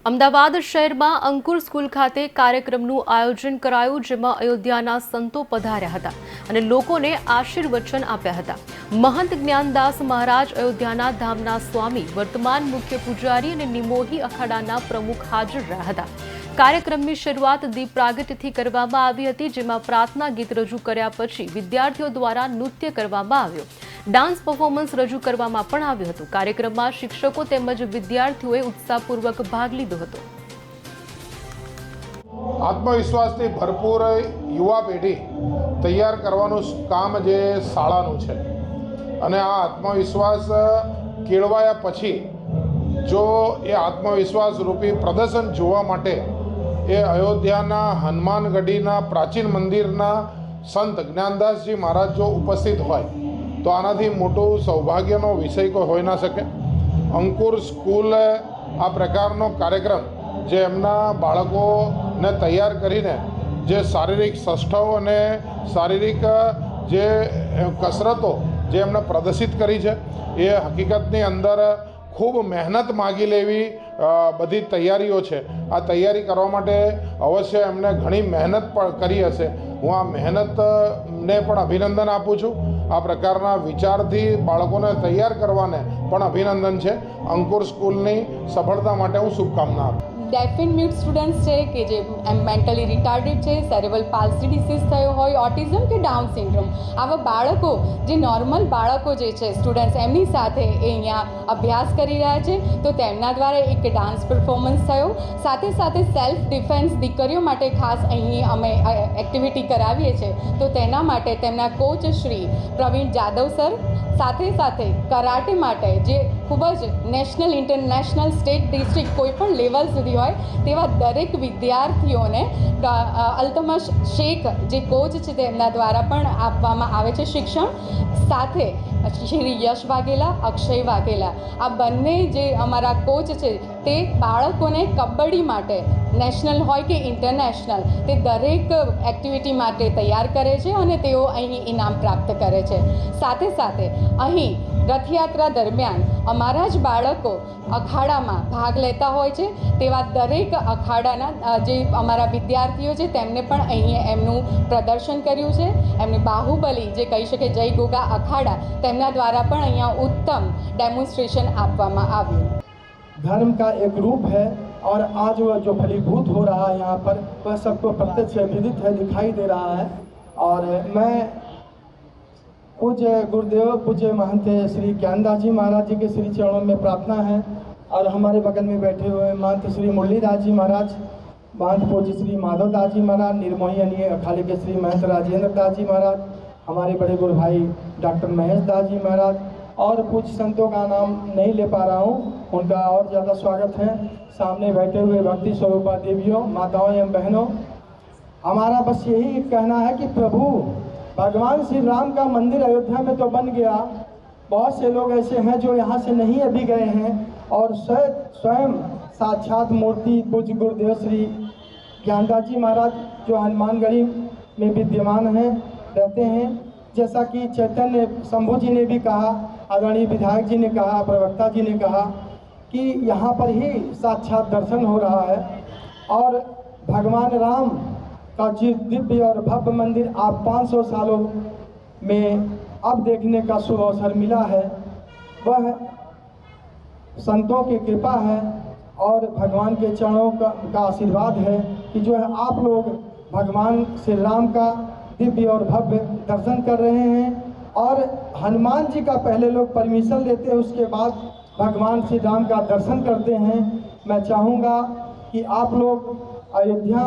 અમદાવાદ શહેરમાં અંકુર સ્કૂલ ખાતે કાર્યક્રમનું આયોજન કરાયું, જેમાં અયોધ્યાના સંતો પધાર્યા હતા અને લોકોને આશીર્વચન આપ્યા હતા। મહંત જ્ઞાનદાસ મહારાજ અયોધ્યાના ધામના સ્વામી, વર્તમાન મુખ્ય પૂજારી અને નિમોહી અખાડાના પ્રમુખ હાજર રહ્યા હતા। કાર્યક્રમની શરૂઆત દીપ પ્રાગટ્યથી કરવામાં આવી હતી, જેમાં પ્રાર્થના ગીત રજૂ કર્યા પછી વિદ્યાર્થીઓ દ્વારા નૃત્ય કરવામાં આવ્યો। डांस परफॉर्मन्स रजू करवामां पण आव्युं हतुं। कार्यक्रममां शिक्षको तेमज विद्यार्थीओए उत्साहपूर्वक भाग लीधो हतो। आत्मविश्वासथी भरपूर युवा पेढ़ी तैयार करवानुं काम जे शाळानुं छे अने आ आत्मविश्वास केळवाया पछी जो ए आत्मविश्वास रूपी प्रदर्शन जोवा माटे ए अयोध्याना हनुमानगढ़ीना प्राचीन मंदिरना संत ज्ञानदासजी महाराज जो उपस्थित होय तो आनाथी मोटो सौभाग्यनो विषय कोई होई ना सके। अंकुर स्कूल आ प्रकारनो कार्यक्रम जे एमना बाळकोने तैयार करीने जे शारीरिक सष्ठाओ अने शारीरिक जे कसरतो जे एमने प्रदर्शित करी छे ए हकीकतनी अंदर खूब मेहनत मांगी लेवी बधी तैयारीओ छे। आ तैयारी करवा माटे अवश्य एमने घणी मेहनत पण करी हशे। हूँ आ मेहनत ने पण अभिनंदन आपू छूँ। आ प्रकारना विचारथी बाळकोने तैयार करवाने पण अभिनंदन छे। अंकुर स्कूलनी सफलता माटे हूँ शुभकामना आपું। डेफ एंड म्यूट स्टूडेंट्स है कि जे मेंटली रिटार्डेड है, सेरेब्रल पाल्सी डिसीज थयो होय, ऑटिज्म के डाउन सिंड्रोम, आवा बाळको जे नॉर्मल बाळको जे छे स्टूडेंट्स एमनी साथे ए अहींया अभ्यास करी रह्या छे तो तेमना द्वारा एक डांस परफॉर्मन्स थयो। साथे साथे सेल्फ डिफेन्स दीकरीओ माटे खास अहीं अमे एक्टिविटी करावीए छे तो तेना माटे तेमना कोच श्री प्रवीण जादव सर साथे साथे कराटे माटे जे खूब ज नेशनल इंटरनेशनल स्टेट डिस्ट्रिक्ट कोईपण लेवल सुधी होय तेवा दरेक विद्यार्थीओने अल्तमश शेख जे कोच छे तेमना द्वारा पण आपवामां आवे छे शिक्षण। साथे श्री यश वाघेला, अक्षय वाघेला आ बंने जे अमारा कोच छे ते बाळकोने कबड्डी माटे नेशनल होय के इंटरनेशनल ते दरेक एक्टिविटी माटे तैयार करे छे अने तेओ अहीं इनाम प्राप्त करे छे। साथे साथे अहीं रथयात्रा दरमियान अमारा ज बाळको अखाडामां भाग लेता होय छे तेवा दरेक अखाडाना जे अमारा विद्यार्थीओ छे तेमने पण अहीं एमनुं प्रदर्शन कर्युं छे। एमने बाहुबली जे कही शके जय गोगा अखाड़ा तेमना द्वारा पण अहींया उत्तम डेमोन्स्ट्रेशन आपवामां आव्युं। धर्म का एक रूप है और आज वह जो फलीभूत हो रहा है यहाँ पर वह सबको प्रत्यक्ष विदित है, दिखाई दे रहा है। और मैं पूज्य गुरुदेव पूज्य महंत श्री ज्ञानदास जी महाराज जी के श्री चरणों में प्रार्थना है और हमारे बगल में बैठे हुए महंत श्री मुरलीदास जी महाराज, महंत पूज्य श्री माधव दास जी महाराज, निर्मोही अनिय अखाड़े के श्री महंत राजेंद्र दास जी महाराज, हमारे बड़े गुरु भाई डॉक्टर महेश दास जी महाराज और कुछ संतों का नाम नहीं ले पा रहा हूँ, उनका और ज़्यादा स्वागत है। सामने बैठे हुए भक्ति स्वरूपा देवियों, माताओं एवं बहनों, हमारा बस यही कहना है कि प्रभु भगवान श्री राम का मंदिर अयोध्या में तो बन गया, बहुत से लोग ऐसे हैं जो यहाँ से नहीं अभी गए हैं और स्वयं साक्षात मूर्ति पूज्य गुरुदेव श्री ज्ञानदास जी महाराज जो हनुमानगढ़ी में विद्यमान हैं रहते हैं। जैसा कि चैतन्य शंभू जी ने भी कहा, आदरणीय विधायक जी ने कहा, प्रवक्ता जी ने कहा कि यहाँ पर ही साक्षात दर्शन हो रहा है और भगवान राम का जो दिव्य और भव्य मंदिर आप 500 सालों में अब देखने का शुभ अवसर मिला है, वह संतों की कृपा है और भगवान के चरणों का आशीर्वाद है कि जो है आप लोग भगवान श्री राम का दिव्य और भव्य दर्शन कर रहे हैं। और हनुमान जी का पहले लोग परमिशन लेते हैं, उसके बाद भगवान श्री राम का दर्शन करते हैं। मैं चाहूँगा कि आप लोग अयोध्या